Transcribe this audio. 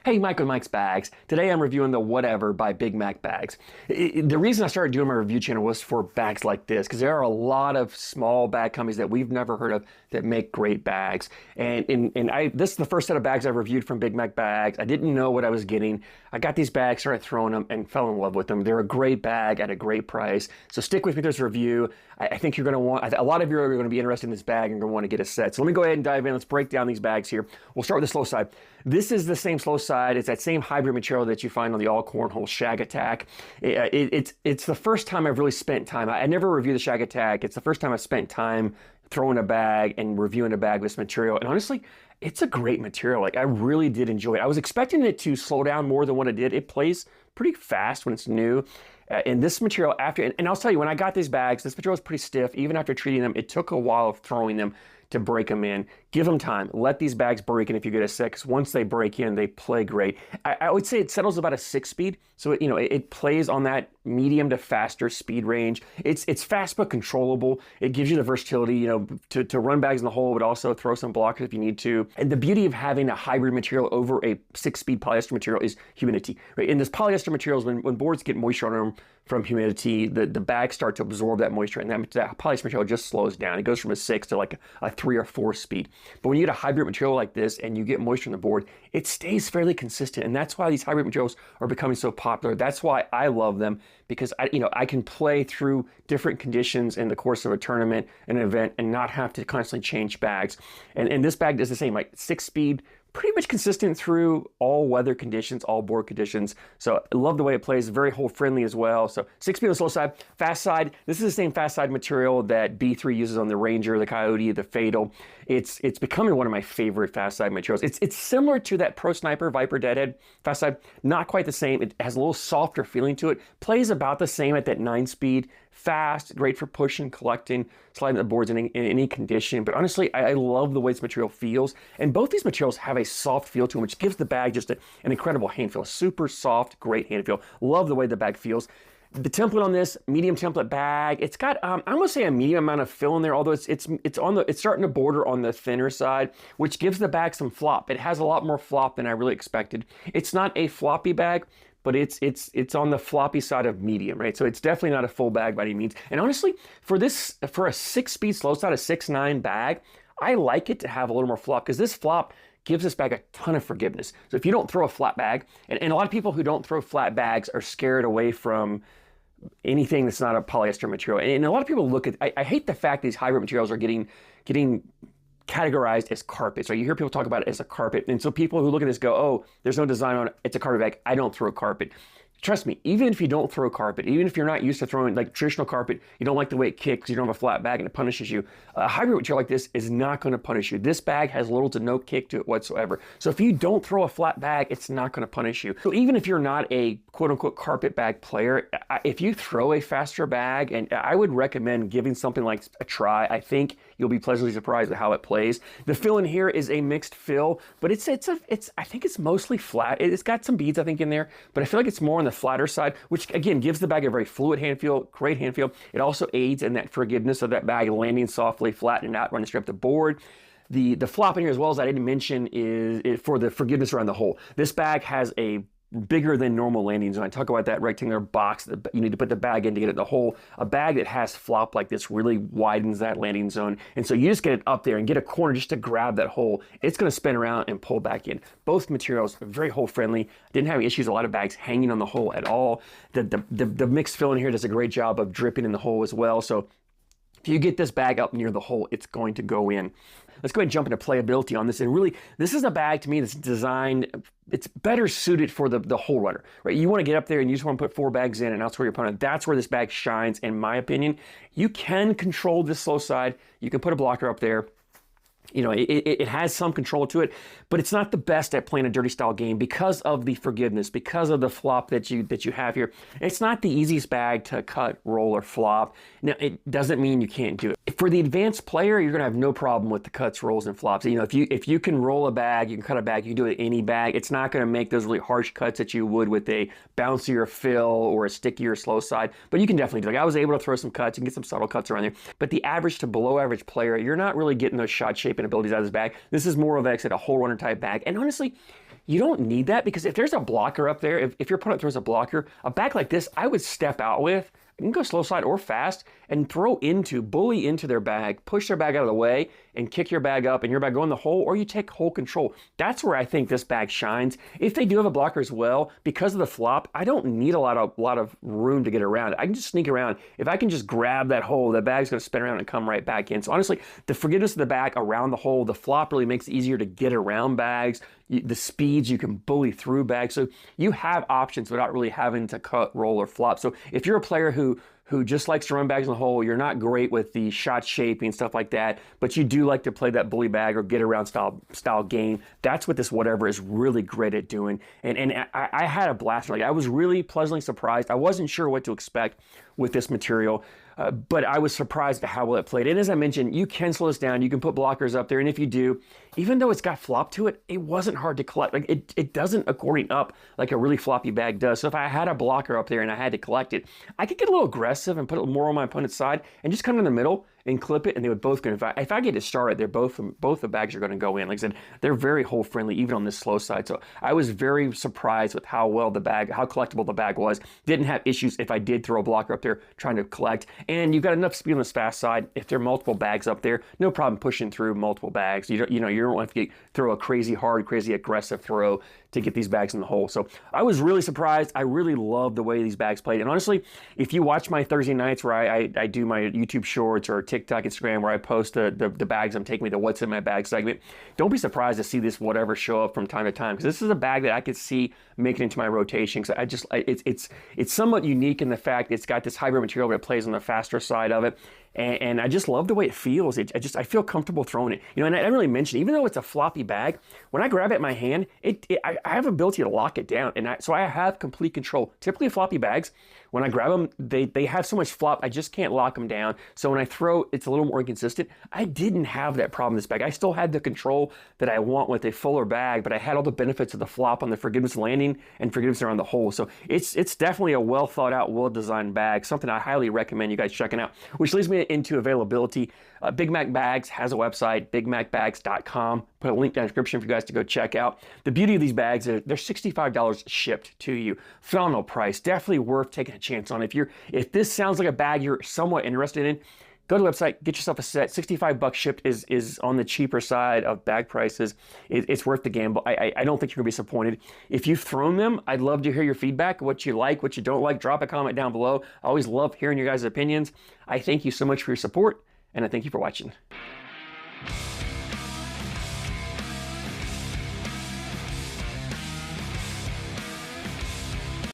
Hey, Mike with Mike's Bags. Today I'm reviewing the Whatever by Big Mac Bags. The reason I started doing my review channel was for bags like this, because there are a lot of small bag companies that we've never heard of that make great bags. And this is the first set of bags I've reviewed from Big Mac Bags. I didn't know what I was getting. I got these bags, started throwing them, and fell in love with them. They're a great bag at a great price. So stick with me through this review. I think you're going to want, a lot of you are going to be interested in this bag and going to want to get a set. So let me go ahead and dive in. Let's break down these bags here. We'll start with the slow side. This is the same slow side. It's that same hybrid material that you find on the all cornhole Shag Attack. It's the first time I've really spent time. I never review the Shag Attack. It's the first time I've spent time throwing a bag and reviewing a bag with this material. And honestly, it's a great material. Like, I really did enjoy it. I was expecting it to slow down more than what it did. It plays pretty fast when it's new. And this material, and I'll tell you, when I got these bags, this material was pretty stiff. Even after treating them, it took a while of throwing them to break them in. Give them time. Let these bags break in if you get a set, because once they break in, they play great. I would say it settles about a 6-speed, so it plays on that medium to faster speed range. It's fast but controllable. It gives you the versatility, to run bags in the hole, but also throw some blockers if you need to. And the beauty of having a hybrid material over a 6-speed polyester material is humidity, right? In this polyester materials, when boards get moisture on them from humidity, the bags start to absorb that moisture, and that polyester material just slows down. It goes from a 6 to like a 3 or 4 speed. But when you get a hybrid material like this and you get moisture on the board, it stays fairly consistent. And that's why these hybrid materials are becoming so popular. That's why I love them, because I can play through different conditions in the course of a tournament, an event, and not have to constantly change bags. And this bag does the same, like 6-speed, pretty much consistent through all weather conditions, all board conditions. So I love the way it plays, very hole friendly as well. So 6-speed on the slow side. Fast side, this is the same fast side material that B3 uses on the Ranger, the Coyote, the Fatal. It's becoming one of my favorite fast side materials. It's similar to that Pro Sniper Viper Deadhead fast side, not quite the same. It has a little softer feeling to it. Plays about the same at that 9-speed. Fast, great for pushing, collecting, sliding the boards in any condition. But honestly, I love the way this material feels. And both these materials have a soft feel to them, which gives the bag just an incredible hand feel. Super soft, great hand feel. Love the way the bag feels. The template on this, medium template bag, it's got I'm gonna say a medium amount of fill in there, although it's starting to border on the thinner side, which gives the bag some flop. It has a lot more flop than I really expected. It's not a floppy bag, but it's on the floppy side of medium, right? So it's definitely not a full bag by any means. And honestly, for a 6-speed slow side, a 6.9 bag, I like it to have a little more flop, because this flop gives this bag a ton of forgiveness. So if you don't throw a flat bag, and a lot of people who don't throw flat bags are scared away from anything that's not a polyester material. And a lot of people look at, I hate the fact these hybrid materials are getting categorized as carpets. Right? You hear people talk about it as a carpet. And so people who look at this go, oh, there's no design on it, it's a carpet bag, I don't throw a carpet. Trust me, even if you don't throw carpet, even if you're not used to throwing like traditional carpet, you don't like the way it kicks, you don't have a flat bag and it punishes you, a hybrid material like this is not going to punish you. This bag has little to no kick to it whatsoever. So if you don't throw a flat bag, it's not going to punish you. So even if you're not a quote unquote carpet bag player, if you throw a faster bag, and I would recommend giving something like a try, I think you'll be pleasantly surprised at how it plays. The fill in here is a mixed fill, but I think it's mostly flat. It's got some beads I think in there, but I feel like it's more on the flatter side, which again gives the bag a very fluid hand feel, great hand feel. It also aids in that forgiveness of that bag landing softly, flattening out, running straight up the board. The flop in here, as well as I didn't mention, is for the forgiveness around the hole. This bag has a bigger than normal landing zone. I talk about that rectangular box that you need to put the bag in to get it in the hole. A bag that has flop like this really widens that landing zone. And so you just get it up there and get a corner just to grab that hole. It's going to spin around and pull back in. Both materials are very hole friendly. Didn't have any issues. A lot of bags hanging on the hole at all. The mixed fill in here does a great job of dripping in the hole as well. So if you get this bag up near the hole, it's going to go in. Let's go ahead and jump into playability on this. And really, this is a bag to me that's designed, it's better suited for the hole runner, right? You want to get up there and you just want to put 4 bags in and outscore your opponent. That's where this bag shines, in my opinion. You can control this slow side. You can put a blocker up there. It has some control to it, but it's not the best at playing a dirty style game because of the forgiveness, because of the flop that you have here. It's not the easiest bag to cut, roll, or flop. Now, it doesn't mean you can't do it. For the advanced player, you're gonna have no problem with the cuts, rolls, and flops. If you can roll a bag, you can cut a bag, you can do it in any bag. It's not gonna make those really harsh cuts that you would with a bouncier fill or a stickier slow side, but you can definitely do it. Like, I was able to throw some cuts, you can get some subtle cuts around there, but the average to below average player, you're not really getting those shot shaping abilities out of this bag. This is more of, like I said, a hole runner type bag. And honestly, you don't need that, because if there's a blocker up there, if your opponent throws a blocker, a bag like this, I would step out with. You can go slow slide or fast and bully into their bag, push their bag out of the way, and kick your bag up, and your bag go in the hole, or you take hole control. That's where I think this bag shines. If they do have a blocker as well, because of the flop, I don't need a lot of room to get around. I can just sneak around. If I can just grab that hole, the bag's going to spin around and come right back in. So honestly, the forgiveness of the bag around the hole, the flop really makes it easier to get around bags. The speeds, you can bully through bags. So you have options without really having to cut, roll, or flop. So if you're a player who just likes to run bags in the hole, you're not great with the shot shaping, stuff like that, but you do like to play that bully bag or get around style game, that's what this whatever is really great at doing. And I had a blast. Like, I was really pleasantly surprised. I wasn't sure what to expect with this material. But I was surprised at how well it played. And as I mentioned, you can slow this down. You can put blockers up there. And if you do, even though it's got flop to it, it wasn't hard to collect. Like, it doesn't accordion up like a really floppy bag does. So if I had a blocker up there and I had to collect it, I could get a little aggressive and put it more on my opponent's side and just come in the middle and clip it, and they would both go. If I get to start it, they're both the bags are going to go in. Like I said, they're very hole friendly, even on this slow side. So I was very surprised with how collectible the bag was. Didn't have issues if I did throw a blocker up there trying to collect. And you've got enough speed on this fast side. If there are multiple bags up there, no problem pushing through multiple bags. You don't have to throw a crazy hard, crazy aggressive throw to get these bags in the hole. So I was really surprised. I really love the way these bags played. And honestly, if you watch my Thursday nights where I do my YouTube shorts or TikTok, Instagram, where I post the bags I'm taking, the what's in my bag segment, don't be surprised to see this whatever show up from time to time, because this is a bag that I could see making into my rotation. Because it's somewhat unique in the fact it's got this hybrid material, but it plays on the faster side of it. And I just love the way it feels. I feel comfortable throwing it. And I didn't really mention, even though it's a floppy bag, when I grab it in my hand, I have ability to lock it down. So I have complete control. Typically floppy bags, when I grab them, they have so much flop, I just can't lock them down. So when I throw, it's a little more inconsistent. I didn't have that problem in this bag. I still had the control that I want with a fuller bag, but I had all the benefits of the flop on the forgiveness landing and forgiveness around the hole. So it's definitely a well thought out, well designed bag, something I highly recommend you guys checking out, which leads me into availability. Big Mac Bags has a website, bigmacbags.com. Put a link down in the description for you guys to go check out. The beauty of these bags is they're $65 shipped to you. Phenomenal price. Definitely worth taking a chance on. If this sounds like a bag you're somewhat interested in, go to the website, get yourself a set. $65 shipped is on the cheaper side of bag prices. It's worth the gamble. I don't think you're gonna be disappointed. If you've thrown them, I'd love to hear your feedback, what you like, what you don't like. Drop a comment down below. I always love hearing your guys' opinions. I thank you so much for your support, and I thank you for watching.